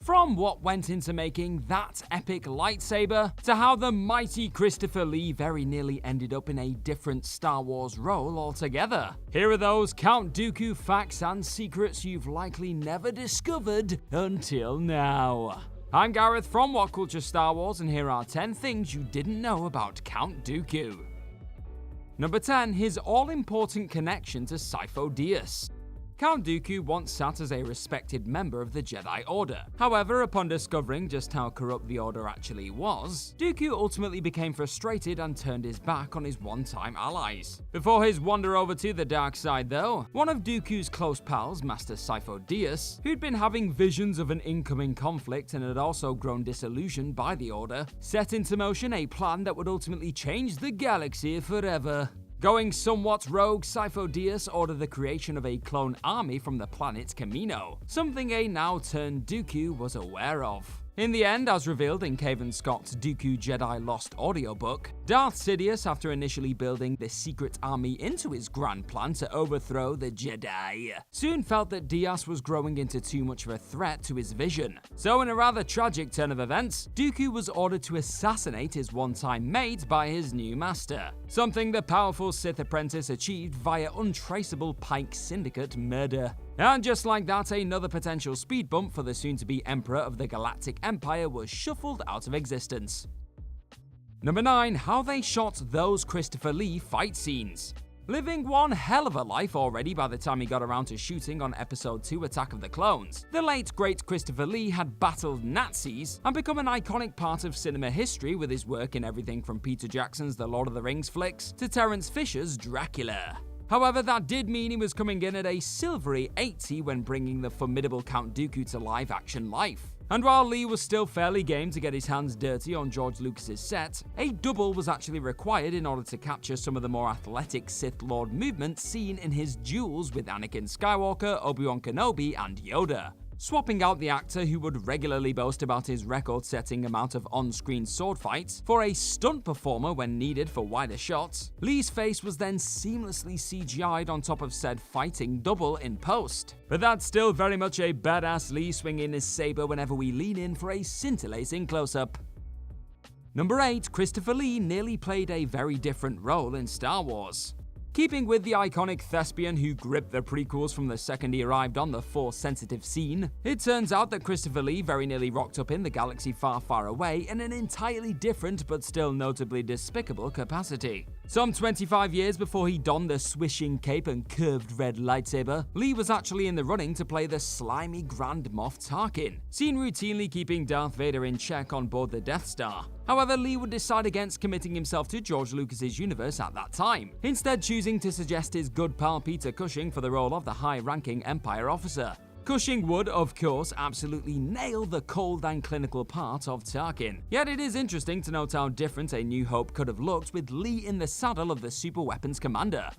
From what went into making that epic lightsaber, to how the mighty Christopher Lee very nearly ended up in a different Star Wars role altogether. Here are those Count Dooku facts and secrets you've likely never discovered until now. I'm Gareth from What Culture Star Wars, and here are 10 things you didn't know about Count Dooku. Number 10. His all-important connection to Sifo Diaz. Count Dooku once sat as a respected member of the Jedi Order. However, upon discovering just how corrupt the Order actually was, Dooku ultimately became frustrated and turned his back on his one-time allies. Before his wander over to the dark side though, one of Dooku's close pals, Master Sifo Diaz, who'd been having visions of an incoming conflict and had also grown disillusioned by the Order, set into motion a plan that would ultimately change the galaxy forever. Going somewhat rogue, Sifo Diaz ordered the creation of a clone army from the planet Kamino, something a now-turned Dooku was aware of. In the end, as revealed in Cavan Scott's Dooku Jedi Lost audiobook, Darth Sidious, after initially building this secret army into his grand plan to overthrow the Jedi, soon felt that Diaz was growing into too much of a threat to his vision. So in a rather tragic turn of events, Dooku was ordered to assassinate his one-time mate by his new master, something the powerful Sith apprentice achieved via untraceable Pike Syndicate murder. And just like that, another potential speed bump for the soon-to-be Emperor of the Galactic Empire was shuffled out of existence. Number 9. How they shot those Christopher Lee fight scenes. Living one hell of a life already by the time he got around to shooting on Episode 2 Attack of the Clones, the late great Christopher Lee had battled Nazis and become an iconic part of cinema history with his work in everything from Peter Jackson's The Lord of the Rings flicks to Terence Fisher's Dracula. However, that did mean he was coming in at a silvery 80 when bringing the formidable Count Dooku to live-action life. And while Lee was still fairly game to get his hands dirty on George Lucas's set, a double was actually required in order to capture some of the more athletic Sith Lord movements seen in his duels with Anakin Skywalker, Obi-Wan Kenobi, and Yoda. Swapping out the actor who would regularly boast about his record-setting amount of on-screen sword fights for a stunt performer when needed for wider shots, Lee's face was then seamlessly CGI'd on top of said fighting double in post. But that's still very much a badass Lee swinging his saber whenever we lean in for a scintillating close-up. Number 8. Christopher Lee nearly played a very different role in Star Wars. Keeping with the iconic thespian who gripped the prequels from the second he arrived on the Force-sensitive scene, it turns out that Christopher Lee very nearly rocked up in the galaxy far, far away in an entirely different but still notably despicable capacity. Some 25 years before he donned the swishing cape and curved red lightsaber, Lee was actually in the running to play the slimy Grand Moff Tarkin, seen routinely keeping Darth Vader in check on board the Death Star. However, Lee would decide against committing himself to George Lucas's universe at that time, instead choosing to suggest his good pal Peter Cushing for the role of the high-ranking Empire officer. Cushing would, of course, absolutely nail the cold and clinical part of Tarkin. Yet it is interesting to note how different A New Hope could have looked with Lee in the saddle of the Super Weapons Commander.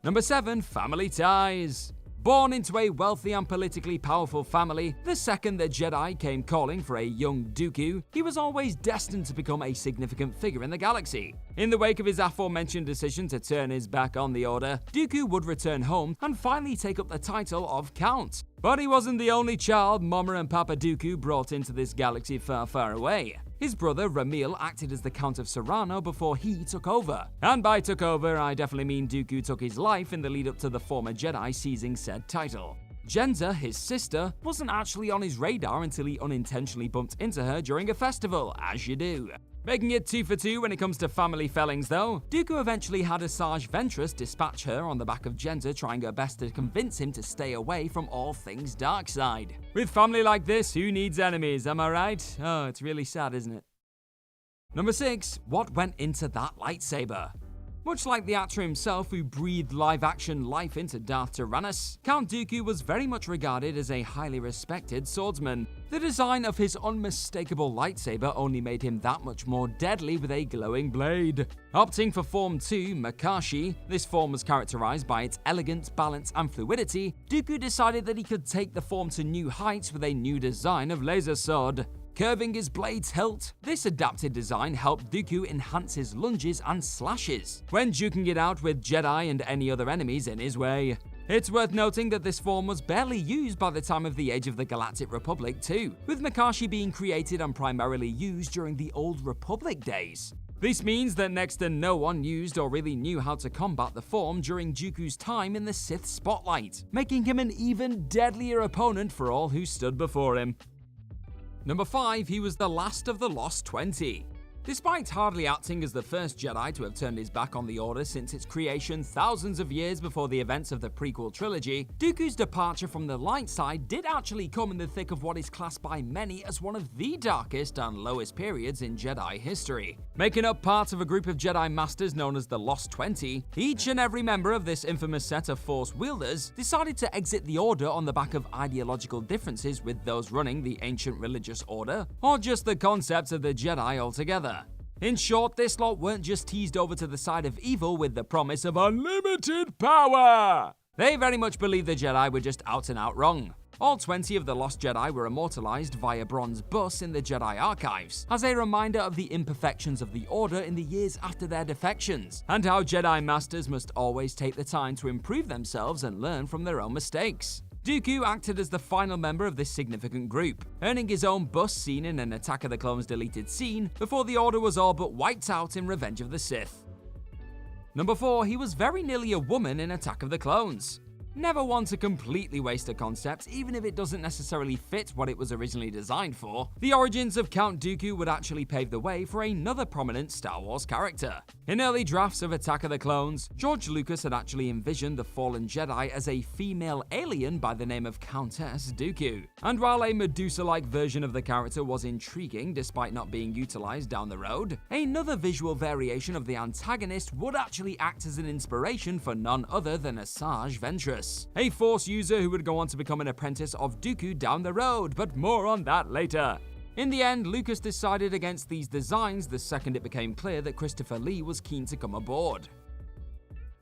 Number 7. Family ties. Born into a wealthy and politically powerful family, the second the Jedi came calling for a young Dooku, he was always destined to become a significant figure in the galaxy. In the wake of his aforementioned decision to turn his back on the Order, Dooku would return home and finally take up the title of Count. But he wasn't the only child Mama and Papa Dooku brought into this galaxy far, far away. His brother Ramil acted as the Count of Serrano before he took over. And by took over, I definitely mean Dooku took his life in the lead up to the former Jedi seizing said title. Jenza, his sister, wasn't actually on his radar until he unintentionally bumped into her during a festival, as you do. Making it 2 for 2 when it comes to family fellings though, Dooku eventually had Asajj Ventress dispatch her on the back of Jenza, trying her best to convince him to stay away from all things dark side. With family like this, who needs enemies, am I right? Oh, it's really sad, isn't it? Number 6. What went into that lightsaber? Much like the actor himself who breathed live-action life into Darth Tyrannus, Count Dooku was very much regarded as a highly respected swordsman. The design of his unmistakable lightsaber only made him that much more deadly with a glowing blade. Opting for Form 2, Makashi, this form was characterized by its elegance, balance, and fluidity, Dooku decided that he could take the form to new heights with a new design of laser sword. Curving his blade's hilt, this adapted design helped Dooku enhance his lunges and slashes when duking it out with Jedi and any other enemies in his way. It's worth noting that this form was barely used by the time of the Age of the Galactic Republic too, with Makashi being created and primarily used during the Old Republic days. This means that next to no one used or really knew how to combat the form during Dooku's time in the Sith spotlight, making him an even deadlier opponent for all who stood before him. Number 5, he was the last of the Lost 20. Despite hardly acting as the first Jedi to have turned his back on the Order since its creation thousands of years before the events of the prequel trilogy, Dooku's departure from the light side did actually come in the thick of what is classed by many as one of the darkest and lowest periods in Jedi history. Making up part of a group of Jedi Masters known as the Lost 20, each and every member of this infamous set of Force wielders decided to exit the Order on the back of ideological differences with those running the ancient religious order, or just the concepts of the Jedi altogether. In short, this lot weren't just teased over to the side of evil with the promise of unlimited power. They very much believed the Jedi were just out and out wrong. All 20 of the Lost Jedi were immortalized via bronze busts in the Jedi archives, as a reminder of the imperfections of the Order in the years after their defections, and how Jedi Masters must always take the time to improve themselves and learn from their own mistakes. Dooku acted as the final member of this significant group, earning his own bust seen in an Attack of the Clones deleted scene before the Order was all but wiped out in Revenge of the Sith. Number 4, he was very nearly a woman in Attack of the Clones. Never one to completely waste a concept, even if it doesn't necessarily fit what it was originally designed for, the origins of Count Dooku would actually pave the way for another prominent Star Wars character. In early drafts of Attack of the Clones, George Lucas had actually envisioned the fallen Jedi as a female alien by the name of Countess Dooku. And while a Medusa-like version of the character was intriguing despite not being utilized down the road, another visual variation of the antagonist would actually act as an inspiration for none other than Asajj Ventress, a Force user who would go on to become an apprentice of Dooku down the road, but more on that later. In the end, Lucas decided against these designs the second it became clear that Christopher Lee was keen to come aboard.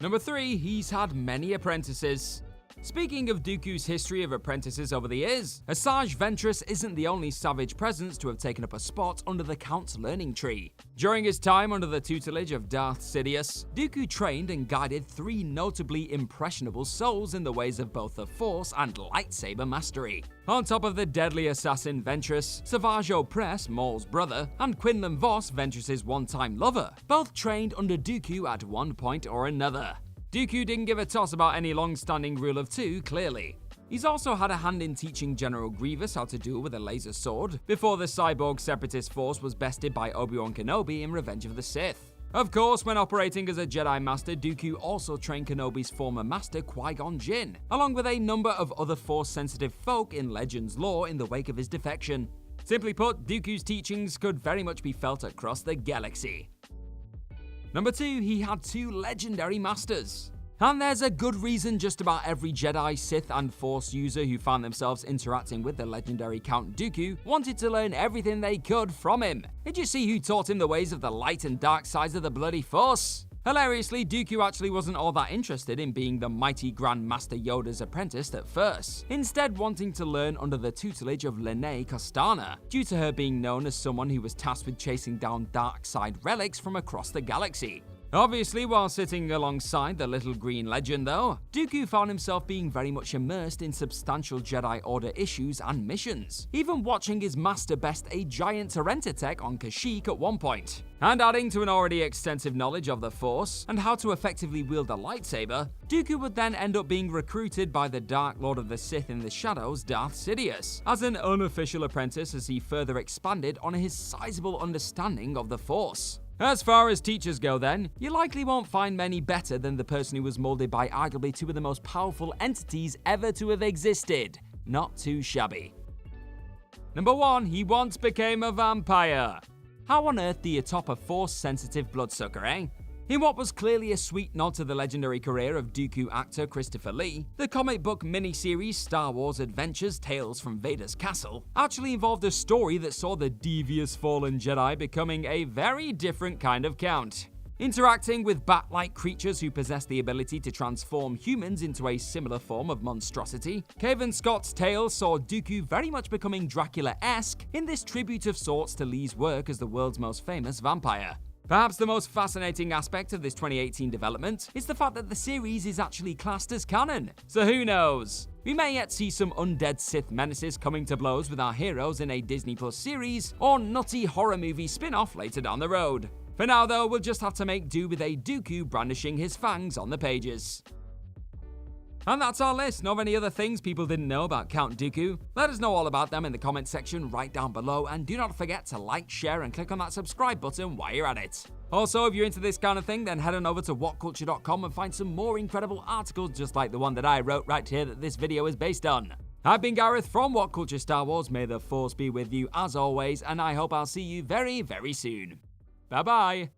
Number 3, he's had many apprentices. Speaking of Dooku's history of apprentices over the years, Asajj Ventress isn't the only savage presence to have taken up a spot under the Count's learning tree. During his time under the tutelage of Darth Sidious, Dooku trained and guided 3 notably impressionable souls in the ways of both the Force and lightsaber mastery. On top of the deadly assassin Ventress, Savage Opress, Maul's brother, and Quinlan Vos, Ventress's one-time lover, both trained under Dooku at one point or another. Dooku didn't give a toss about any long-standing rule of 2, clearly. He's also had a hand in teaching General Grievous how to duel with a laser sword, before the cyborg separatist force was bested by Obi-Wan Kenobi in Revenge of the Sith. Of course, when operating as a Jedi Master, Dooku also trained Kenobi's former master Qui-Gon Jinn, along with a number of other Force-sensitive folk in Legends lore in the wake of his defection. Simply put, Dooku's teachings could very much be felt across the galaxy. Number 2, he had 2 legendary masters. And there's a good reason just about every Jedi, Sith, and Force user who found themselves interacting with the legendary Count Dooku wanted to learn everything they could from him. Did you see who taught him the ways of the light and dark sides of the bloody Force? Hilariously, Dooku actually wasn't all that interested in being the mighty Grand Master Yoda's apprentice at first, instead wanting to learn under the tutelage of Lene Costana, due to her being known as someone who was tasked with chasing down dark side relics from across the galaxy. Obviously, while sitting alongside the little green legend though, Dooku found himself being very much immersed in substantial Jedi Order issues and missions, even watching his master best a giant Terentatek on Kashyyyk at one point. And adding to an already extensive knowledge of the Force and how to effectively wield a lightsaber, Dooku would then end up being recruited by the Dark Lord of the Sith in the shadows, Darth Sidious, as an unofficial apprentice as he further expanded on his sizable understanding of the Force. As far as teachers go then, you likely won't find many better than the person who was molded by arguably 2 of the most powerful entities ever to have existed. Not too shabby. Number 1, he once became a vampire. How on earth do you top a Force-sensitive bloodsucker, eh? In what was clearly a sweet nod to the legendary career of Dooku actor Christopher Lee, the comic book miniseries Star Wars Adventures Tales from Vader's Castle actually involved a story that saw the devious fallen Jedi becoming a very different kind of Count. Interacting with bat-like creatures who possess the ability to transform humans into a similar form of monstrosity, Cavan Scott's tale saw Dooku very much becoming Dracula-esque in this tribute of sorts to Lee's work as the world's most famous vampire. Perhaps the most fascinating aspect of this 2018 development is the fact that the series is actually classed as canon. So who knows? We may yet see some undead Sith menaces coming to blows with our heroes in a Disney Plus series, or nutty horror movie spin-off later down the road. For now though, we'll just have to make do with a Dooku brandishing his fangs on the pages. And that's our list of any other things people didn't know about Count Dooku. Let us know all about them in the comments section right down below, and do not forget to like, share, and click on that subscribe button while you're at it. Also, if you're into this kind of thing, then head on over to whatculture.com and find some more incredible articles just like the one that I wrote right here that this video is based on. I've been Gareth from What Culture Star Wars. May the Force be with you as always, and I hope I'll see you very, very soon. Bye bye.